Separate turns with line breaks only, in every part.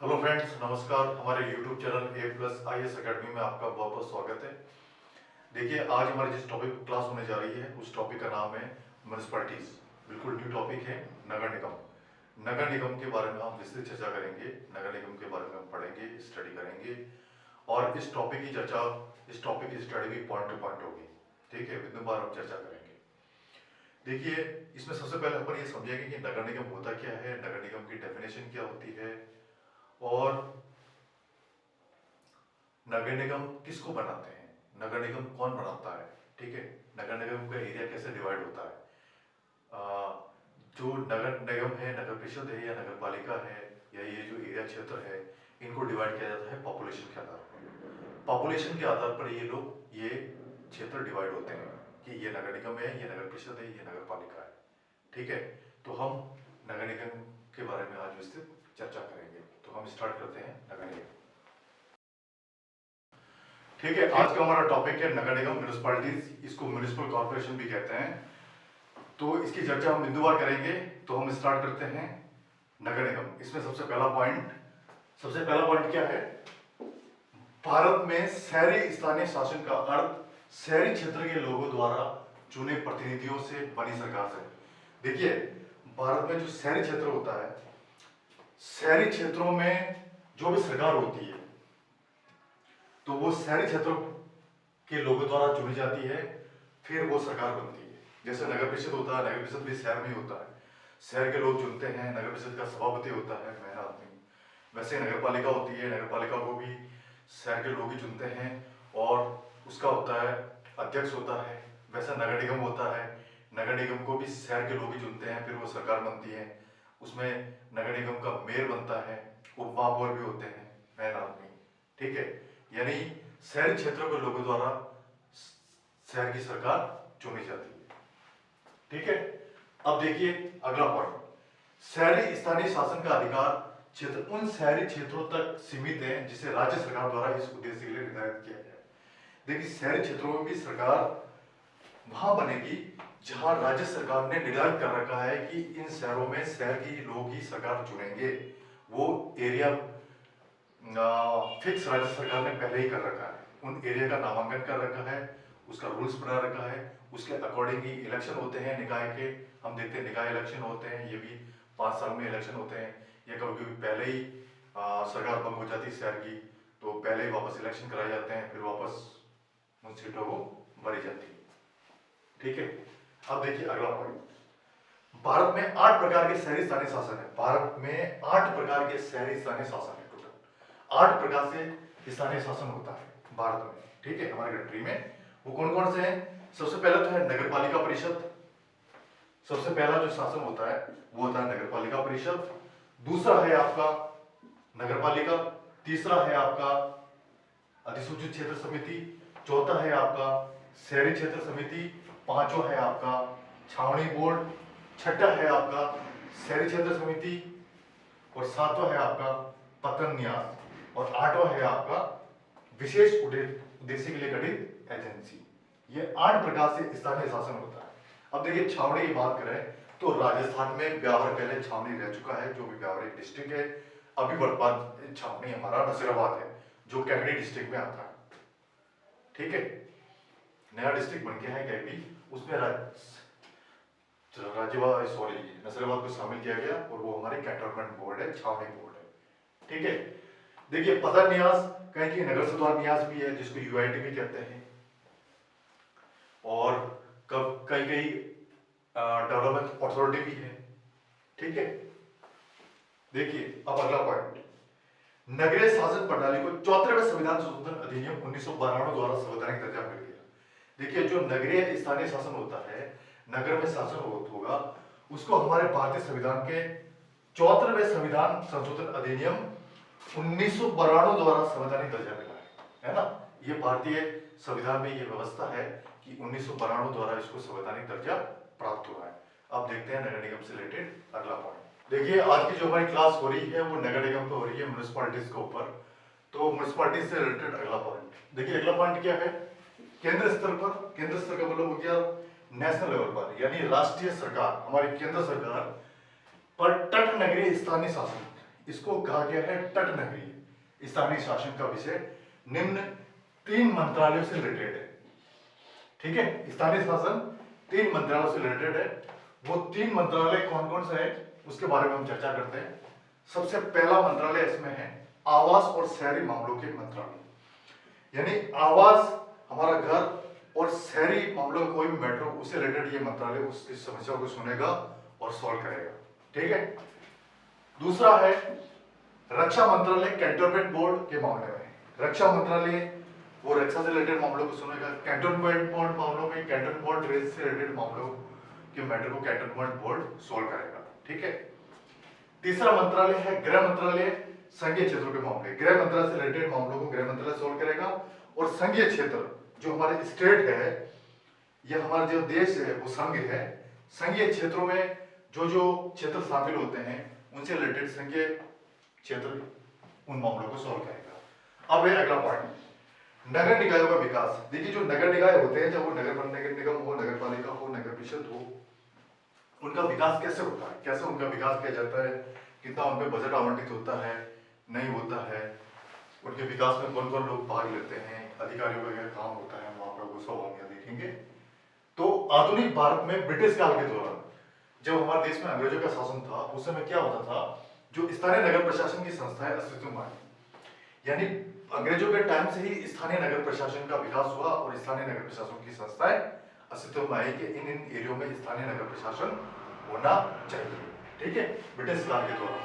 Hello friends, नमस्कार। हमारे YouTube channel A+IS academy में आपका बहुत बहुत स्वागत है। देखिए, आज हमारी जिस टॉपिक पर क्लास होने जा रही है उस टॉपिक का नाम है म्यूनिसिपैलिटीज। बिल्कुल न्यू टॉपिक है, नगर निगम। नगर निगम के बारे में हम विस्तृत चर्चा करेंगे। नगर निगम के बारे में हम पढ़ेंगे, स्टडी करेंगे और इस टॉपिक की चर्चा, इस टॉपिक की स्टडी भी पॉइंट टू पॉइंट होगी। ठीक है, बिंदु बार हम चर्चा करेंगे। देखिए, इसमें सबसे पहले अपन ये समझेंगे कि नगर निगम होता क्या है, नगर निगम की डेफिनेशन क्या होती है और नगर निगम किसको बनाते हैं, नगर निगम कौन बनाता है। ठीक है, नगर निगम का एरिया कैसे डिवाइड होता है। जो नगर निगम है, नगर परिषद है या नगर पालिका है या ये जो एरिया क्षेत्र है, इनको डिवाइड किया जाता है पॉपुलेशन के आधार पर। पॉपुलेशन के आधार पर ये लोग, ये क्षेत्र डिवाइड होते हैं कि ये नगर निगम है, ये नगर परिषद है, ये नगर पालिका है। ठीक है, तो हम नगर निगम के बारे में आज विस्तृत चर्चा करेंगे। तो हम स्टार्ट करते हैं नगर निगम। ठीक है, आज का हमारा टॉपिक है नगर निगम, म्यूनिसिपैलिटीज। इसको म्यूनिसिपल कॉर्पोरेशन भी कहते हैं। तो इसकी चर्चा हम बिंदुवार करेंगे। तो हम स्टार्ट करते हैं नगर निगम। इसमें सबसे पहला पॉइंट क्या है। भारत में शहरी स्थानीय शासन का अर्थ शहरी क्षेत्र के लोगों द्वारा चुने प्रतिनिधियों से बनी सरकार से। देखिए, भारत में जो शहरी क्षेत्र होता है, शहरी क्षेत्रों में जो भी सरकार होती है तो वो शहरी क्षेत्रों के लोगों द्वारा चुनी जाती है, फिर वो सरकार बनती है। जैसे नगर परिषद होता है, नगर परिषद भी शहर में ही होता है, शहर के लोग चुनते हैं। नगर परिषद का सभापति होता है मेन आदमी। वैसे नगर पालिका होती है, नगर पालिका को भी शहर के लोग ही चुनते हैं और उसका होता है अध्यक्ष होता है। वैसा नगर निगम होता है, नगर निगम को भी शहर के लोग ही चुनते हैं, फिर वो सरकार बनती है। उसमें नगर निगम का मेयर बनता है, उप महापौर भी होते हैं, मेन आदमी। ठीक है, यानी शहरी क्षेत्रों के लोगों द्वारा शहर की सरकार चुनी जाती है। ठीक है, अब देखिए अगला पॉइंट। शहरी स्थानीय शासन का अधिकार क्षेत्र उन शहरी क्षेत्रों तक सीमित है जिसे राज्य सरकार द्वारा इस उद्देश्य के लिए निर्धारित किया गया है। देखिए, शहरी क्षेत्रों में भी सरकार वहां बनेगी जहां राज्य सरकार ने निर्धारित कर रखा है कि इन शहरों में शहर की लोग ही सरकार चुनेंगे। वो एरिया फिक्स राज्य सरकार ने पहले ही कर रखा है, उन एरिया का नामांकन कर रखा है, उसका रूल्स बना रखा है, उसके अकॉर्डिंग ही इलेक्शन होते हैं निकाय के। हम देखते हैं निकाय इलेक्शन होते हैं, ये भी 5 साल में इलेक्शन होते हैं। या कभी कभी पहले ही सरकार भंग हो जाती है शहर की, तो पहले ही वापस इलेक्शन कराए जाते हैं, फिर वापस उन सीटों को भरी जाती है। ठीक है, अब देखिए अगला पॉइंट। भारत में 8 प्रकार के शहरी स्थानीय शासन है। भारत में 8 प्रकार के शहरी स्थानीय शासन है। 8 प्रकार से स्थानीय शासन होता है भारत में। ठीक है, हमारे कंट्री में वो कौन कौन से हैं। सबसे पहला तो है नगर पालिका परिषद। सबसे पहला जो शासन होता है वो होता है नगर पालिका परिषद। दूसरा है आपका नगर पालिका। तीसरा है आपका अधिसूचित क्षेत्र समिति। चौथा है आपका शहरी क्षेत्र समिति। पांचवा है आपका छावनी बोर्ड। छठा है आपका शहरी क्षेत्र समिति और सातवां है आपका पतन न्यास और 8वां है आपका विशेष उद्देश्य के लिए गठित एजेंसी। ये 8 प्रकार से स्थानीय शासन होता है। अब देखिए, छावनी की बात करें तो राजस्थान में ब्यावर पहले छावनी रह चुका है, जो भी ब्यावर एक डिस्ट्रिक्ट है। अभी वर्तमान छावनी हमारा नसीराबाद है, जो कैमरी डिस्ट्रिक्ट में आता है। ठीक है, नया डिस्ट्रिक्ट बन गया है कैमरी, उसमें नसीराबाद को शामिल किया गया और वो हमारी कैंटोनमेंट बोर्ड है, छावनी बोर्ड है। ठीक है, देखिए पतन न्यास कहीं की नगर सुधार न्यास भी है, जिसको यूआईटी भी कहते हैं। और कब कई डेवलपमेंट अथॉरिटी भी है। ठीक है, देखिए अब अगला पॉइंट। नगरीय शासन प्रणाली को 74वें संविधान संशोधन अधिनियम 1992 द्वारा संवैधानिक दर्जा मिल गया। देखिए, जो नगरीय स्थानीय शासन होता है, नगर में शासन होगा, उसको हमारे भारतीय संविधान के 74वें संविधान संशोधन अधिनियम 1992 द्वारा संवैधानिक दर्जा मिला है ना। ये भारतीय संविधान में ये व्यवस्था है कि 1992 द्वारा इसको संवैधानिक दर्जा प्राप्त हुआ है। अब देखते हैं नगर निगम से रिलेटेड अगला पॉइंट। देखिए, आज की जो हमारी क्लास हो रही है वो नगर निगम पे हो रही है, म्युनिसिपैलिटीज के ऊपर। तो म्युनिसिपैलिटीज से रिलेटेड अगला पॉइंट देखिए। अगला पॉइंट क्या है। केंद्र स्तर पर, केंद्र स्तर का मतलब हो गया नेशनल लेवल पर, यानी राष्ट्रीय सरकार, हमारी केंद्र सरकार पर तट नगरीय स्थानीय शासन, इसको कहा गया है तट नगरीय स्थानीय शासन का विषय निम्न 3 मंत्रालयों से रिलेटेड है। ठीक है, स्थानीय शासन 3 मंत्रालयों से रिलेटेड है। वो 3 मंत्रालय कौन कौन से है उसके बारे में हम चर्चा करते हैं। सबसे पहला मंत्रालय इसमें है आवास और शहरी मामलों के मंत्रालय, यानी आवास हमारा घर और शहरी मामलों का कोई भी मैटर हो उससे रिलेटेड ये मंत्रालय उसकी समस्या को सुनेगा और सॉल्व करेगा। ठीक है, दूसरा है रक्षा मंत्रालय कैंटोनमेंट बोर्ड के मामले में। रक्षा मंत्रालय वो रक्षा से रिलेटेड मामलों को सुनेगा। कैंटोनमेंट बोर्ड मामलों में कैंटोनमेंट बोर्ड रेस से रिलेटेड मामलों के मैटर को कैंटोनमेंट बोर्ड सॉल्व करेगा। ठीक है, तीसरा मंत्रालय है गृह मंत्रालय संघीय क्षेत्रों के मामले। गृह मंत्रालय से रिलेटेड मामलों को गृह मंत्रालय सॉल्व करेगा। और संघीय क्षेत्र जो हमारे स्टेट है या हमारा जो देश है वो संघ है, संघीय क्षेत्रों में जो जो क्षेत्र शामिल होते हैं उनसे रिलेटेड संघीय क्षेत्र उन मामलों को सॉल्व करेगा। अब है अगला पॉइंट, नगर निकायों का विकास। देखिए जो नगर निकाय होते हैं, चाहे वो नगर निगम हो, नगर पालिका हो, नगर परिषद हो, उनका विकास कैसे होता है, कैसे उनका विकास किया जाता है, कितना उन पर बजट आवंटित होता है, नहीं होता है, उनके विकास में कौन कौन लोग भाग लेते हैं, अधिकारियों का क्या काम होता है, वहां पर वो सब हम यहाँ देखेंगे। तो आधुनिक भारत में ब्रिटिश काल के दौरान जब हमारे देश में अंग्रेजों का शासन था उस समय क्या होता था, जो स्थानीय नगर प्रशासन की संस्थाएं अस्तित्व में आई, यानी अंग्रेजों के टाइम से ही स्थानीय नगर प्रशासन का विकास हुआ और स्थानीय नगर प्रशासन की संस्थाएं अस्तित्व में आई कि इन एरियो में स्थानीय नगर प्रशासन होना चाहिए। ठीक है, ब्रिटिश काल के दौरान।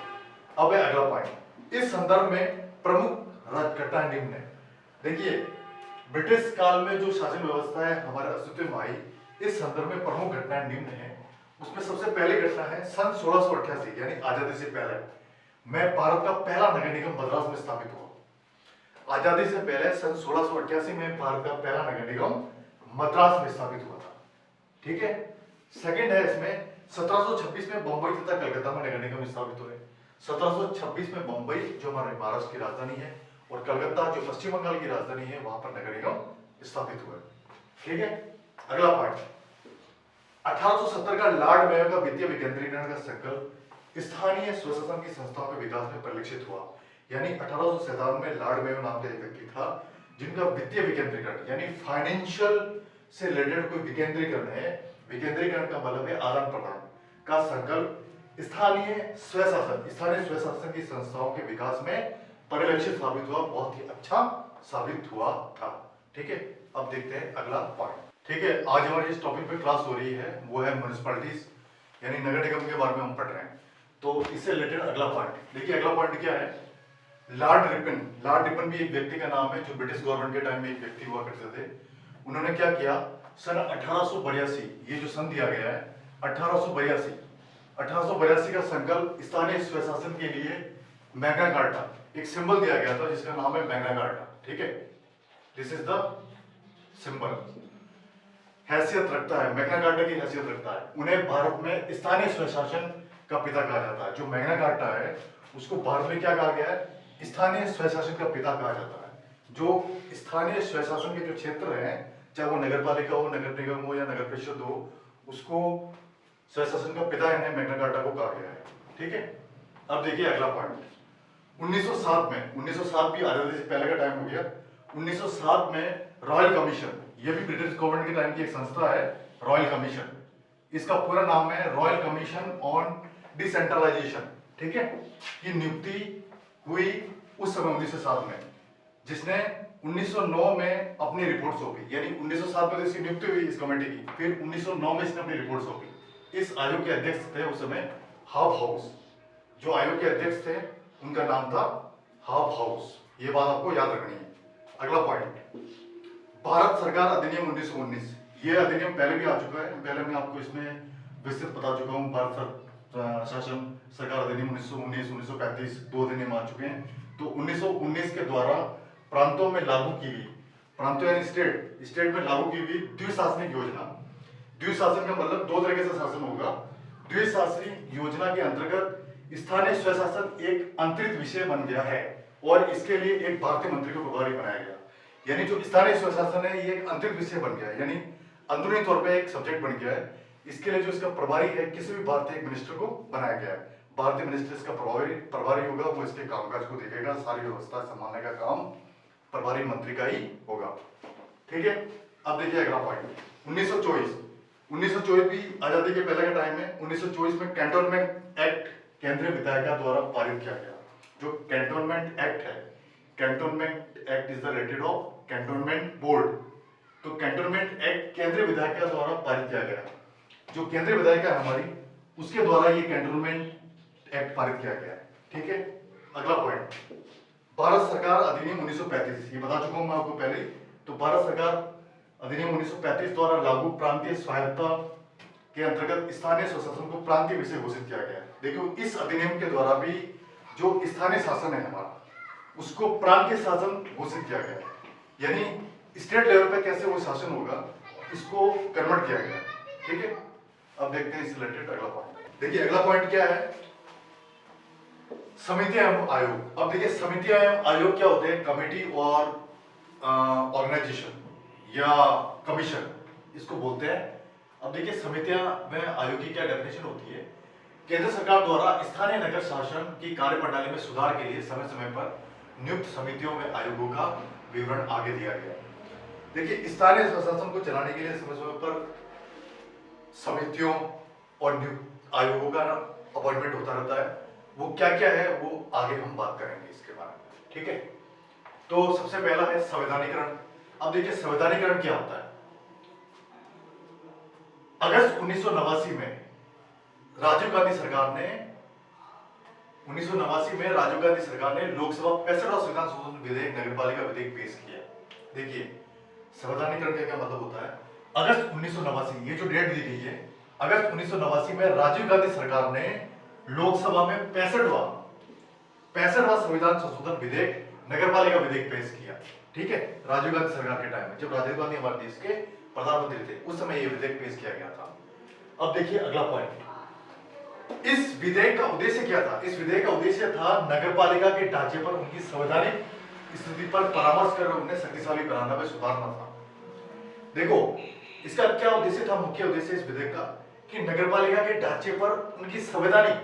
अब है अगला पॉइंट, इस संदर्भ में प्रमुख घटनाएं निम्न है। देखिए ब्रिटिश काल में जो शासन व्यवस्था है हमारे अस्तित्व में आई, इस संदर्भ में प्रमुख घटनाएं निम्न है। उसमें सबसे पहली घटना है सन 1688 यानी आजादी से पहले में भारत का पहला नगर निगम मद्रास में स्थापित हुआ। आजादी से पहले सन 1688 में भारत का पहला नगर निगम मद्रास में स्थापित हुआ था। ठीक है, सेकंड है इसमें 1726 में बंबई तथा कलकत्ता में नगर निगम स्थापित हुए। 1726 में बंबई जो हमारे महाराष्ट्र की राजधानी है और कलकत्ता जो पश्चिम बंगाल की राजधानी है वहां पर नगर निगम स्थापित हुए। ठीक है, अगला पॉइंट, 1870 का लॉर्ड मेयो का वित्तीय विकेंद्रीकरण का संकल्प स्थानीय स्वशासन की संस्थाओं के विकास में परिलक्षित हुआ। यानी 1857 में लॉर्ड मेयो नाम का एक व्यक्ति था जिनका वित्तीय विकेंद्रीकरण यानी फाइनेंशियल से रिलेटेड कोई विकेंद्रीकरण है। विकेंद्रीकरण का मतलब है आदान प्रदान का संकल्प स्थानीय स्वशासन की संस्थाओं के विकास में परिलक्षित साबित हुआ, बहुत ही अच्छा साबित हुआ था। ठीक है, अब देखते हैं अगला पॉइंट। ठीक है, आज हमारी जिस टॉपिक पे क्लास हो रही है वो है म्युनिसिपैलिटीज यानी नगर निगम के बारे में हम पढ़ रहे हैं। तो इससे रिलेटेड अगला पॉइंट देखिए, अगला पॉइंट क्या है, लॉर्ड रिपन। लॉर्ड रिपन भी एक व्यक्ति का नाम है जो ब्रिटिश गवर्नमेंट के टाइम में एक व्यक्ति हुआ करते थे। उन्होंने क्या किया, सन 1882 ये जो सन दिया गया है 1882 का संकल्प स्थानीय स्वशासन के लिए मैग्ना कार्टा एक सिंबल दिया गया था जिसका नाम है मैग्ना कार्टा। ठीक है, दिस इज द सिंबल, हैसियत रखता है, मैग्ना कार्टा की हैसियत रखता है। उन्हें भारत में स्थानीय स्वशासन का पिता कहा जाता है। जो मैग्ना कार्टा है उसको भारत में क्या कहा गया है, स्थानीय स्वशासन का पिता कहा जाता है। जो स्थानीय स्वशासन के जो क्षेत्र हैं, चाहे वो नगर पालिका हो, नगर निगम हो या नगर परिषद हो, उसको स्वशासन का पिता इन्हें मैग्ना कार्टा को कहा गया है। ठीक है, अब देखिए अगला पॉइंट, 1907 में, 1907 भी आजादी से पहले का टाइम हो गया। 1907 में रॉयल कमीशन, ये भी ब्रिटिश गवर्नमेंट के टाइम की एक संस्था है, रॉयल कमीशन। इसका पूरा नाम है रॉयल कमीशन ऑन डिसेंट्रलाइजेशन। ठीक है, ये नियुक्ति हुई उस समय 1907 में, जिसने 1909 में अपनी रिपोर्ट सौंपी। यानी 1907 में इसकी नियुक्ति हुई इस कमेटी की, फिर 1909 में इसने अपनी रिपोर्ट सौंपी। इस आयोग के अध्यक्ष थे उस समय हाब हाउस। जो आयोग के अध्यक्ष थे उनका नाम था हाब हाउस। ये बात आपको याद रखनी है। अगला पॉइंट, भारत सरकार अधिनियम 1919। ये अधिनियम पहले भी आ चुका है, पहले मैं आपको इसमें विस्तृत बता चुका हूँ। भारत शासन सरकार अधिनियम 1919, 1935 दो अधिनियम आ चुके हैं। तो 1919 के द्वारा प्रांतों में लागू की गई, प्रांतों यानी स्टेट में लागू की गई द्विशासनिक योजना। द्विशासन का मतलब दो तरीके से शासन होगा। द्विशासनिक योजना के अंतर्गत स्थानीय स्वशासन एक अंतरित विषय बन गया है और इसके लिए एक भारतीय मंत्री को प्रभारी बनाया गया। यानी जो स्थानीय स्वशासन है ये एक अंतरित विषय बन गया है, यानी अंदरूनी तौर पे एक सब्जेक्ट बन गया है। इसके लिए जो इसका प्रभारी है किसी भी भारतीय मिनिस्टर को बनाया गया है। भारतीय मिनिस्टर इसका प्रभारी होगा, वो इसके कामकाज को देखेगा, सारी व्यवस्था संभालने का काम प्रभारी मंत्री का ही होगा। ठीक है, अब देखिए अगला पॉइंट 1924 भी आजादी के पहले का टाइम है। 1924 में कैंटोनमेंट एक्ट केंद्रीय विधायिका द्वारा पारित किया गया। जो कैंटोनमेंट एक्ट है, cantonment act is the related of cantonment board. तो कैंटोनमेंट एक्ट केंद्रीय विधायिका द्वारा पारित किया गया। जो केंद्रीय विधायिका है हमारी, उसके द्वारा ये कैंटोनमेंट एक्ट पारित किया गया है। ठीक है, अगला पॉइंट भारत सरकार अधिनियम 1935, ये बता चुका हूं मैं आपको पहले ही। तो भारत सरकार अधिनियम 1935 द्वारा लागू प्रांतीय स्वायत्तता के अंतर्गत स्थानीय स्वशासन को प्रांतीय विषय घोषित किया गया। देखो, इस अधिनियम के द्वारा भी जो स्थानीय शासन है हमारा, उसको प्रांतीय शासन घोषित किया गया। यानी स्टेट लेवल पे कैसे वो शासन होगा, इसको कन्वर्ट किया गया। ठीक है, अब देखते हैं इस रिलेटेड अगला पॉइंट। देखिए अगला पॉइंट क्या है, समितियां एवं आयोग। अब देखिए समितियां एवं आयोग क्या होते हैं, कमेटी और ऑर्गेनाइजेशन या कमीशन इसको बोलते हैं। अब देखिए समितियां व आयोग की क्या डेफिनेशन होती है। केंद्र सरकार द्वारा स्थानीय नगर शासन की कार्यप्रणाली में सुधार के लिए समय समय पर नियुक्त समितियों व आयोगों का विवरण आगे दिया गया। देखिए स्थानीय स्वशासन को चलाने के लिए समय समय पर समितियों और नियुक्त आयोगों का अपॉइंटमेंट होता रहता है। वो क्या क्या है वो आगे हम बात करेंगे इसके बारे में। ठीक है, तो सबसे पहला है संवैधानिकरण। अब देखिए संवैधानिकरण क्या होता है। अगस्त 1989 में राजीव गांधी सरकार ने लोकसभा 65वां संविधान संशोधन विधेयक नगरपालिका विधेयक पेश किया। देखिए संवैधानिकरण का क्या मतलब होता है। अगस्त 1989, ये जो डेट दी गई है, अगस्त 1989 में राजीव गांधी सरकार ने लोकसभा में 65वां संविधान संशोधन विधेयक नगरपालिका विधेयक पेश किया। ठीक है, राजीव गांधी सरकार के टाइम में, जब राजीव गांधी हमारे देश के प्रधानमंत्री थे, उस समय यह विधेयक पेश किया गया था। अब देखिए अगला पॉइंट, इस विधेयक का उद्देश्य क्या था। इस विधेयक का उद्देश्य था नगरपालिका के ढांचे पर उनकी संवैधानिक स्थिति पर परामर्श कर उन्हें शक्तिशाली बनाना व सुधारना था। देखो इसका क्या उद्देश्य था, मुख्य उद्देश्य इस विधेयक का कि नगरपालिका के ढांचे पर उनकी संवैधानिक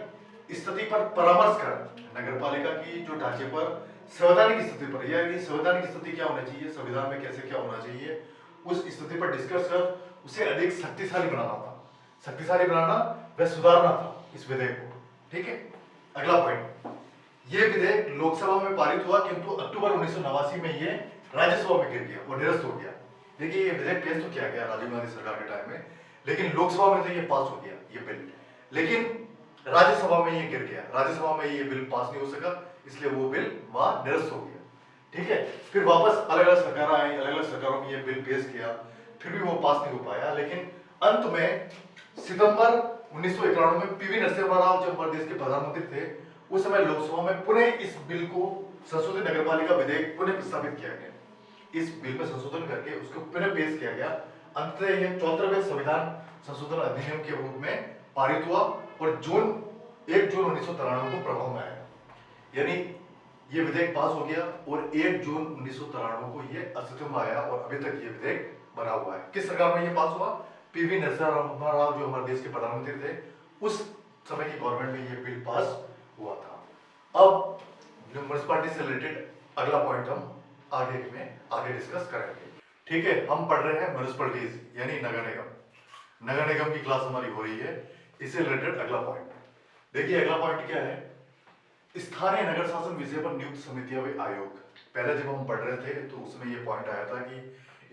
स्थिति पर परामर्श कर, नगरपालिका की जो ढांचे पर संवैधानिक स्थिति पर, यानी संवैधानिक स्थिति क्या होना चाहिए, संविधान में कैसे क्या होना चाहिए, उस स्थिति पर डिस्कस कर उसे अधिक शक्तिशाली बनाना था, शक्तिशाली बनाना व सुधारना था इस विधेयक को। ठीक है, अगला पॉइंट, ये विधेयक लोकसभा में पारित हुआ, किंतु अक्टूबर 1989 में ये राज्यसभा में गिर गया और निरस्त हो गया। देखिए ये विधेयक पेश तो किया गया राजीव गांधी सरकार के टाइम में, लेकिन लोकसभा में तो ये पास हो गया ये बिल, लेकिन राज्यसभा में ये गिर गया। राज्यसभा में ये बिल पास नहीं हो सका, इसलिए वो बिल वहां निरस्त हो गया। ठीक है, फिर वापस अलग अलग सरकारें आई, अलग अलग सरकारों ने ये बिल पेश किया, फिर भी वो पास नहीं हो पाया। लेकिन अंत में सितंबर 1991 में पीवी नरसिम्हा राव जब हमारे देश के प्रधानमंत्री थे, उस समय लोकसभा में पुनः इस बिल को संशोधित नगरपालिका विधेयक पुनः प्रस्तावित किया गया। इस बिल में संशोधन करके उसको पुनः पेश किया गया। अंततः यह 74वें संविधान संशोधन अधिनियम के रूप में पारित हुआ और 1 जून 1993 को प्रभाव में आया। यानी ये विधेयक पास हो गया और 1 जून 1993 को ये अस्तित्व में आया और अभी तक ये विधेयक बना हुआ है। किस सरकार में ये पास हुआ, पीवी नरसिम्हा राव जो हमारे देश के प्रधानमंत्री थे, उस समय की गवर्नमेंट में ये बिल पास हुआ था। अब म्युनिसिपैलिटी से रिलेटेड अगला पॉइंट हम आगे डिस्कस करेंगे। ठीक है, हम पढ़ रहे हैं म्युनिसिपैलिटीज यानी नगर निगम। नगर निगम की क्लास हमारी हो रही है, इससे रिलेटेड अगला पॉइंट। देखिए अगला पॉइंट क्या है, स्थानीय नगर शासन विषय पर नियुक्त समितियां व आयोग। पहले जब हम पढ़ रहे थे तो उसमें ये पॉइंट आया था कि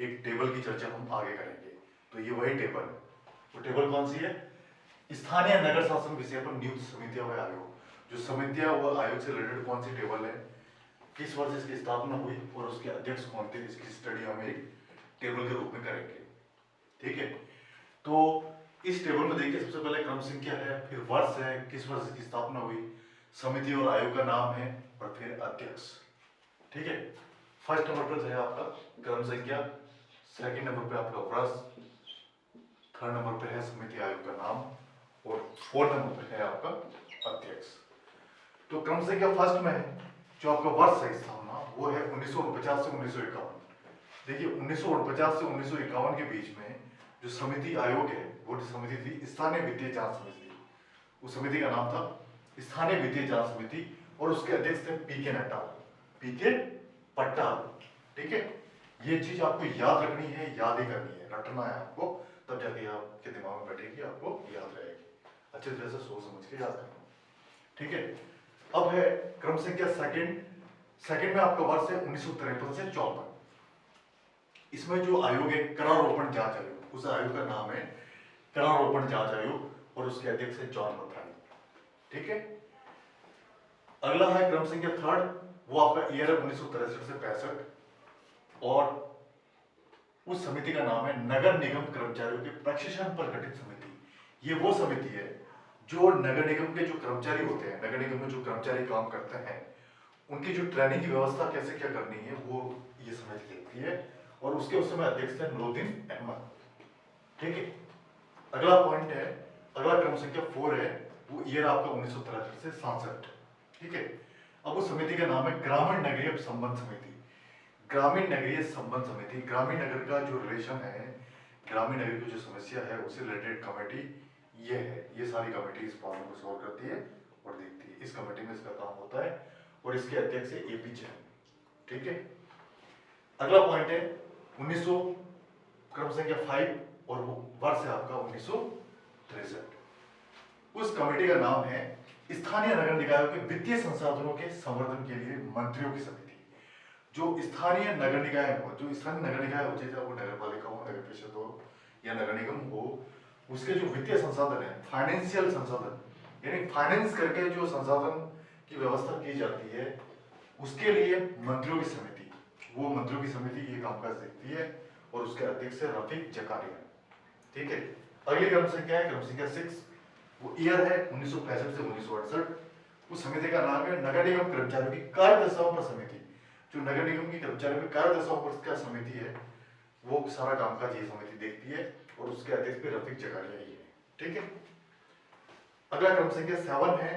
एक टेबल की चर्चा हम आगे करेंगे, तो ये वही टेबल है। वो टेबल कौन सी है, स्थानीय नगर शासन विषय पर नियुक्त समितियां व आयोग। जो समितियां व आयोग से रिलेटेड कौन सी टेबल है, किस वर्ष इसकी स्थापना हुई और उसके अध्यक्ष कौन थे, इसकी स्टडी हम एक टेबल के रूप में करेंगे। ठीक है, तो इस टेबल में देखिए सबसे पहले क्रम संख्या है, फिर वर्ष है, किस वर्ष इसकी स्थापना हुई, समिति और आयोग का नाम है और फिर अध्यक्ष। ठीक है, फर्स्ट नंबर पर है आपका क्रम संख्या, सेकंड नंबर पे आपका वर्ष, थर्ड नंबर पे है समिति आयोग का नाम और फोर्थ नंबर पे है आपका अध्यक्ष। तो क्रम संख्या फर्स्ट में है जो आपका वर्ष है स्थापना, वो है 1949 से 1951। देखिए 1949 से 1951 के बीच में जो समिति आयोग है वो समिति थी स्थानीय वित्तीय जांच समिति। उस समिति का नाम था स्थानीय वित्तीय जांच समिति, और उसके अध्यक्ष थे पीके नड्डा, पीके पट्टा। ठीक है, ये चीज आपको याद रखनी है, याद ही करनी है, रटना है आपको, तब जाके आपके दिमाग में बैठेगी, आपको याद रहेगी। अच्छी तरह से सोच समझ के याद करना। ठीक है, अब है क्रम संख्या सेकंड में आपका वर्ष है 1953 से 54। इसमें जो आयोग है करारोपण जांच आयोग, उस आयोग का नाम है करारोपण जांच आयोग, और उसके अध्यक्ष है जॉन मथाई। ठीक है, अगला है क्रम संख्या थर्ड, वो आपका ईयर है 1963 से 65, और उस समिति का नाम है नगर निगम कर्मचारियों के प्रशिक्षण पर गठित समिति। ये वो समिति है जो नगर निगम के जो कर्मचारी होते हैं, नगर निगम में जो कर्मचारी काम करते हैं, उनकी जो ट्रेनिंग की व्यवस्था कैसे क्या करनी है, वो ये समिति देखती है, और उसके उस समय अध्यक्ष है नूरुद्दीन अहमद। ठीक है, अगला पॉइंट है, अगला क्रम संख्या 4 है, वो ईयर आपका 1963 से 67। ठीक है, अब उस समिति का नाम है ग्रामीण नगरीय संबंध समिति। ग्रामीण नगरीय संबंध समिति, ग्रामीण नगर का जो रिलेशन है, ग्रामीण नगर की जो समस्या है, उससे रिलेटेड कमेटी ये है। ये सारी कमेटी इस प्रॉब्लम को सॉल्व करती है और देखती है। इस कमेटी में इसका काम होता है, और इसके अध्यक्ष है एपी जैन। ठीक है, अगला पॉइंट है 1900 क्रम संख्या 5, और वर्ष है आपका 1963। उस कमेटी का नाम है स्थानीय नगर निकायों के वित्तीय संसाधनों के संवर्धन के लिए मंत्रियों की समिति। जो स्थानीय नगर निकाय हो, जो स्थानीय नगर निकाय हो, चाहे वो नगर पालिका हो, नगर परिषद हो या नगर निगम हो, उसके जो वित्तीय संसाधन है, फाइनेंशियल संसाधन, यानी फाइनेंस करके जो संसाधन की व्यवस्था की जाती है, उसके लिए मंत्रियों की समिति, वो मंत्रियों की समिति ये कामकाज देखती है, और उसके अध्यक्ष है रफीक जकारिया। ठीक है, अगली क्रम संख्या है क्रम संख्या 6, वो ईयर है 1965 से 1968। उस समिति का नाम है नगर निगम कर्मचारियों की कार्य दशाओं पर समिति। जो नगर निगम की कर्मचारियों की कार्य दशाओं पर क्या समिति है, वो सारा कामकाज ये समिति देखती है, और उसके अध्यक्ष पे रफीक जकारिया ही है। ठीक है, अगला क्रम संख्या 7 है,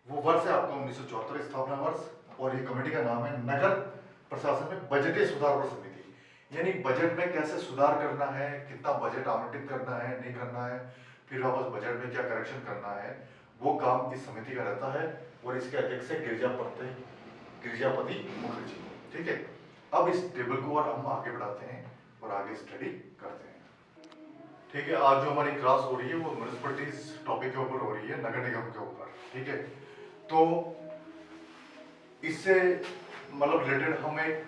वो वर्ष है आपका 1974 स्थापना वर्ष, और ये कमेटी का नाम है नगर प्रशासन में बजटीय सुधार पर समिति। यानी बजट में कैसे सुधार करना है, कितना बजट आवंटित करना है, नहीं करना है, फिर वापस बजट में क्या करेक्शन करना है, वो काम इस समिति का रहता है, और इसके अध्यक्ष है गिरिजापति मुखर्जी। ठीक है, अब इस टेबल को और हम आगे बढ़ाते हैं और आगे स्टडी करते हैं। ठीक है, आज जो हमारी क्लास हो रही है वो म्युनिसिपैलिटीज टॉपिक के ऊपर हो रही है, नगर निगम के ऊपर। ठीक है, तो इससे मतलब रिलेटेड हम एक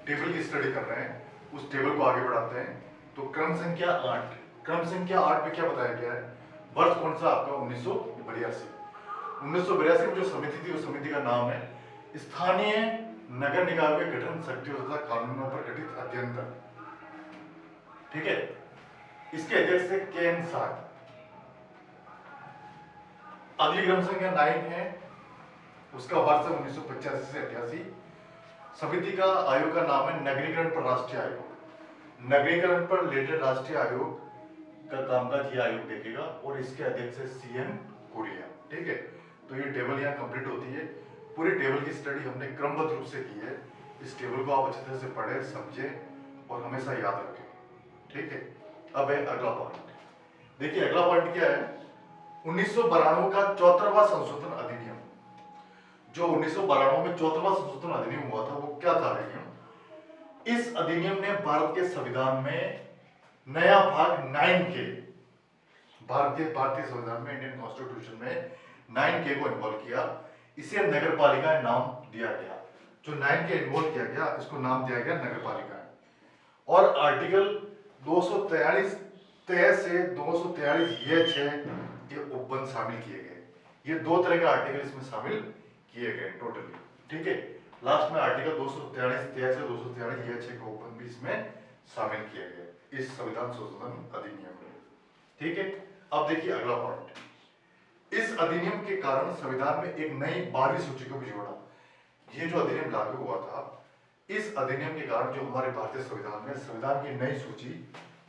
टेबल की स्टडी कर रहे हैं, उस टेबल को आगे बढ़ाते हैं। तो क्रम संख्या 8 में क्या बताया गया है, वर्ष कौन सा आपका 1982। 1982 में जो समिति थी, उस समिति का नाम है स्थानीय नगर निकायों के गठन शक्तियों तथा कानूनों पर गठित अध्ययन दल। ठीक है, इसके अध्यक्ष थे केएन साग। अगली क्रम संख्या 9 है, उसका वर्ष है 1985 से 88। समिति का आयोग का नाम है नगरीकरण पर राष्ट्रीय आयोग। नगरीकरण पर रिलेटेड राष्ट्रीय आयोग का कामकाज ये आयोग देखेगा, और इसके अध्यक्ष है सीएन कोरिया। ठीक है, तो ये टेबल यहाँ कंप्लीट होती है। पूरी टेबल की स्टडी हमने क्रमबद्ध रूप से की है। इस टेबल को आप अच्छी तरह से पढ़ें, समझें और हमेशा याद रखें। ठीक है, अब है अगला पॉइंट। देखिए अगला पॉइंट क्या है, 1992 का 74वां संशोधन अधिनियम। जो 1992 में 74वां संशोधन अधिनियम हुआ था, वो क्या था अधिनियम? इस अधिनियम ने भारत के संविधान में नया भाग 9K, भारतीय संविधान में, इंडियन कॉन्स्टिट्यूशन में 9K को इन्वॉल्व किया। इसे नगर पालिकाएं नाम दिया गया। जो 9K इन्वॉल्व किया गया, इसको नाम दिया गया नगर पालिकाएं। और आर्टिकल 243 से 243 ये 6 के उपबंध शामिल किए गए। ये दो तरह के आर्टिकल इसमें शामिल किए गए टोटली। ठीक है, लास्ट में आर्टिकल 243 से 243 ये 6 के उपबंध भी इसमें शामिल किए गए इस संविधान संशोधन अधिनियम में। ठीक है, अब देखिए अगला पॉइंट। इस अधिनियम के कारण संविधान में एक नई 12वीं सूची को भी जोड़ा। ये जो अधिनियम लागू हुआ था, इस अधिनियम के कारण जो हमारे भारतीय संविधान में संविधान की नई सूची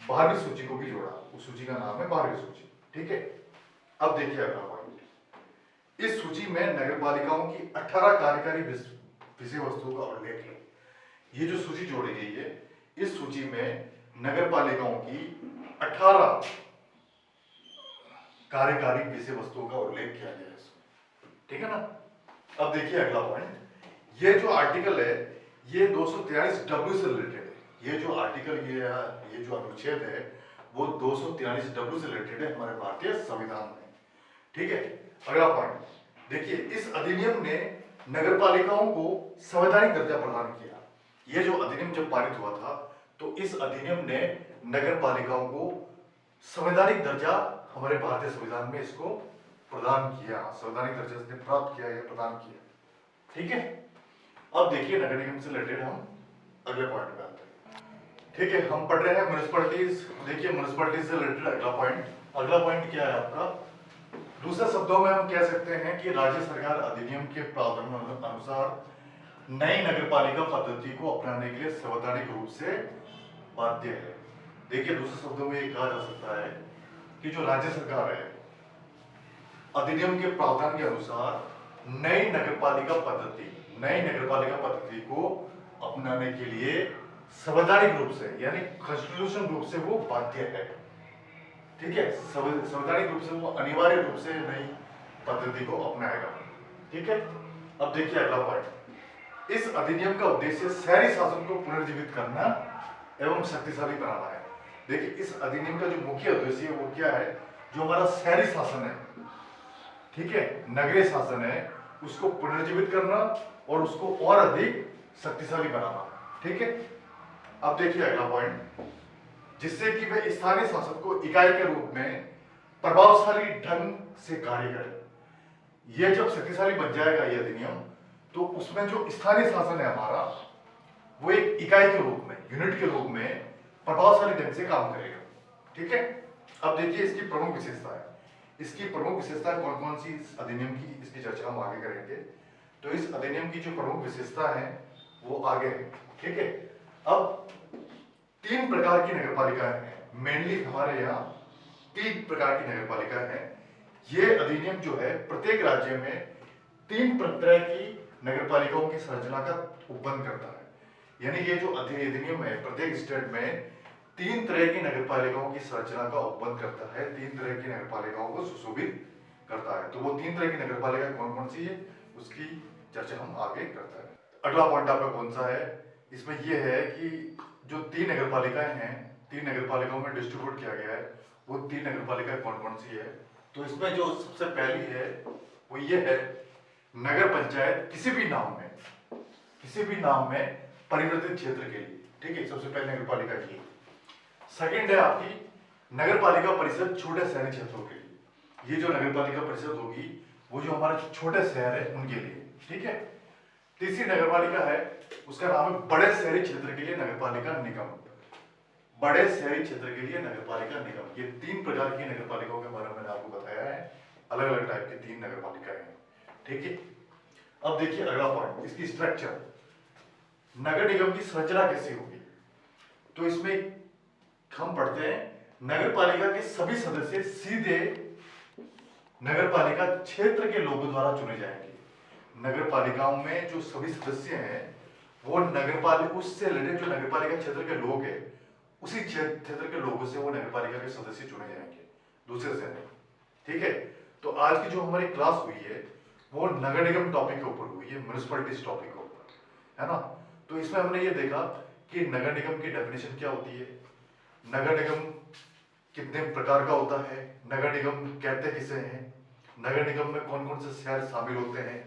12वीं सूची को भी जोड़ा। उस सूची का नाम है 12वीं सूची। ठीक है, अब देखिए अगला पॉइंट। इस सूची में नगर पालिकाओं की 18 कार्यकारी विषय वस्तुओं का उल्लेख है। ये जो सूची जोड़ी गई है, इस सूची में नगर पालिकाओं की 18 कार्यकारी विषय वस्तुओं का उल्लेख किया गया है। ठीक है ना। अब देखिए अगला पॉइंट, ये जो आर्टिकल है ये 243W से रिलेटेड है। ये जो आर्टिकल ये जो अनुच्छेद है वो 243W से रिलेटेड है हमारे भारतीय संविधान में। ठीक है। अगला पॉइंट देखिए, इस अधिनियम ने नगरपालिकाओं को संवैधानिक दर्जा प्रदान किया। ये जो अधिनियम जब पारित हुआ था तो इस अधिनियम ने नगरपालिकाओं को संवैधानिक दर्जा हमारे भारतीय संविधान में इसको प्रदान किया, संवैधानिक दर्जा इसने प्राप्त किया या प्रदान किया। ठीक है। अब देखिए नगर निगम से रिलेटेड हम अगले पॉइंट पे आते हैं। ठीक है, हम पढ़ रहे हैं म्युनिसिपैलिटीज। देखिए म्युनिसिपैलिटीज से रिलेटेड अगला पॉइंट क्या है आपका, दूसरे शब्दों में हम कह सकते हैं कि राज्य सरकार अधिनियम के प्रावधान अनुसार नई नगरपालिका पद्धति को अपनाने के लिए संवैधानिक रूप से बाध्य है। देखिए दूसरे शब्दों में ये कहा जा सकता है कि जो राज्य सरकार है अधिनियम के प्रावधान के अनुसार नई नगरपालिका पद्धति को अपनाने के लिए संवैधानिक रूप से यानी कॉन्स्टिट्यूशन रूप से वो बाध्य है। ठीक है, संवैधानिक रूप से वो अनिवार्य रूप से नई पद्धति को अपनाएगा। ठीक है। अब देखिए अगला पॉइंट, इस अधिनियम का उद्देश्य शहरी शासन को पुनर्जीवित करना एवं शक्तिशाली बनाना है। देखिए इस अधिनियम का जो मुख्य उद्देश्य है वो क्या है, जो हमारा शहरी शासन है, ठीक है, नगरीय शासन है, उसको पुनर्जीवित करना और उसको और अधिक शक्तिशाली बनाना। ठीक है। अब देखिए अगला पॉइंट, जिससे कि वह स्थानीय शासन को इकाई के रूप में प्रभावशाली ढंग से कार्य करे। यह जब शक्तिशाली बन जाएगा ये अधिनियम, तो उसमें जो स्थानीय शासन है हमारा वो एक इकाई के रूप में, यूनिट के रूप में प्रभावशाली ढंग से काम करेगा। ठीक है। अब देखिए इसकी प्रमुख विशेषता है, इसकी प्रमुख विशेषता कौन कौन सी इस अधिनियम की, इसकी चर्चा हम आगे करेंगे। तो इस अधिनियम की जो प्रमुख विशेषता है वो आगे है। ठीक है। अब 3 प्रकार की नगरपालिकाएं हैं, मेनली हमारे यहाँ 3 प्रकार की नगरपालिकाएं हैं। ये अधिनियम जो है प्रत्येक राज्य में 3 तरह की नगरपालिकाओं की संरचना का उपबंध करता है। यानी ये जो अधिनियम है प्रत्येक स्टेट में 3 तरह की नगरपालिकाओं की संरचना का उपबंध करता है, 3 तरह की नगरपालिकाओं को सुशोभित करता है। तो वो 3 तरह की नगरपालिका कौन कौन सी है उसकी चर्चा हम आगे करते हैं। अगला पॉइंट आपका कौन सा है, इसमें यह है कि जो 3 नगरपालिकाएं हैं, 3 नगरपालिकाओं में डिस्ट्रीब्यूट किया गया है, वो 3 नगरपालिकाएं कौन कौन सी है। तो इसमें जो सबसे पहली है वो ये है, नगर पंचायत किसी भी नाम में परिवर्तित क्षेत्र के लिए। ठीक है, सबसे पहले नगरपालिका की। सेकंड है आपकी नगरपालिका परिषद छोटे शहरी क्षेत्रों के लिए। ये जो नगरपालिका परिषद होगी वो जो हमारे छोटे शहर है उनके लिए। ठीक है। तीसरी नगरपालिका है, उसका नाम है बड़े शहरी क्षेत्र के लिए नगरपालिका निगम। बड़े शहरी क्षेत्र के लिए नगरपालिका निगम। ये 3 प्रकार की नगरपालिकाओं के बारे में मैंने आपको बताया है, अलग अलग टाइप की 3 नगरपालिकाएं हैं। ठीक है। अब देखिए अगला पॉइंट, इसकी स्ट्रक्चर, नगर निगम की संरचना कैसी होगी। तो इसमें हम पढ़ते हैं नगरपालिका के सभी सदस्य सीधे नगरपालिका क्षेत्र के लोगों द्वारा चुने जाएंगे। नगरपालिकाओं में जो सभी सदस्य हैं वो नगरपालिका उससे रिलेटेड जो नगरपालिका क्षेत्र के लोग हैं उसी क्षेत्र के लोगों से वो नगरपालिका के सदस्य चुने जाएंगे, दूसरे से नहीं। ठीक है। तो आज की जो हमारी क्लास हुई है वो नगर निगम टॉपिक के ऊपर हुई है, म्युनिसिपैलिटीज टॉपिक के ऊपर, है ना। तो इसमें हमने ये देखा कि नगर निगम की डेफिनेशन क्या होती है, नगर निगम कितने प्रकार का होता है, नगर निगम कहते किसे हैं, नगर निगम में कौन कौन से शहर शामिल होते हैं,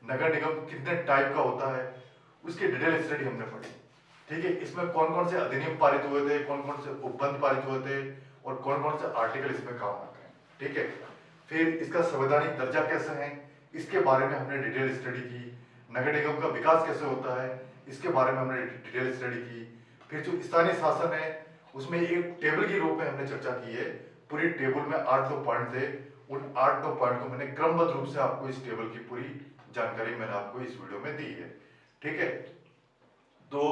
नगर निगम कितने टाइप का होता है, उसकी डिटेल स्टडी हमने पढ़ी। ठीक है। इसमें कौन कौन से अधिनियम पारित हुए थे, कौन कौन से उपबंध पारित हुए थे और कौन कौन से आर्टिकल इसमें काम आते हैं। ठीक है। फिर इसका संवैधानिक दर्जा कैसे है इसके बारे में हमने डिटेल स्टडी की। नगर निगम का विकास कैसे होता है इसके बारे में हमने डिटेल स्टडी की। फिर जो स्थानीय शासन है उसमें एक टेबल के रूप में हमने चर्चा की है। पूरी टेबल में 8-9 पॉइंट थे, उन 8-9 पॉइंट को मैंने क्रमबद्ध रूप से आपको इस टेबल की पूरी जानकारी मैंने आपको इस वीडियो में दी है। ठीक है। तो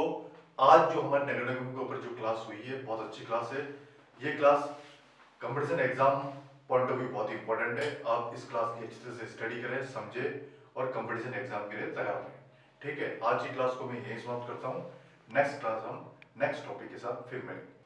आज जो हमारे नगर निगम के ऊपर जो क्लास हुई है बहुत अच्छी क्लास है। ये class competition exam point of view बहुत इंपॉर्टेंट है। आप इस क्लास की अच्छी तरह से स्टडी करें, समझे और कंपटीशन एग्जाम के लिए तैयार रहें। ठीक है। आज की क्लास को मैं यही समाप्त करता हूँ। नेक्स्ट क्लास हम नेक्स्ट टॉपिक के साथ फिर मिलेंगे।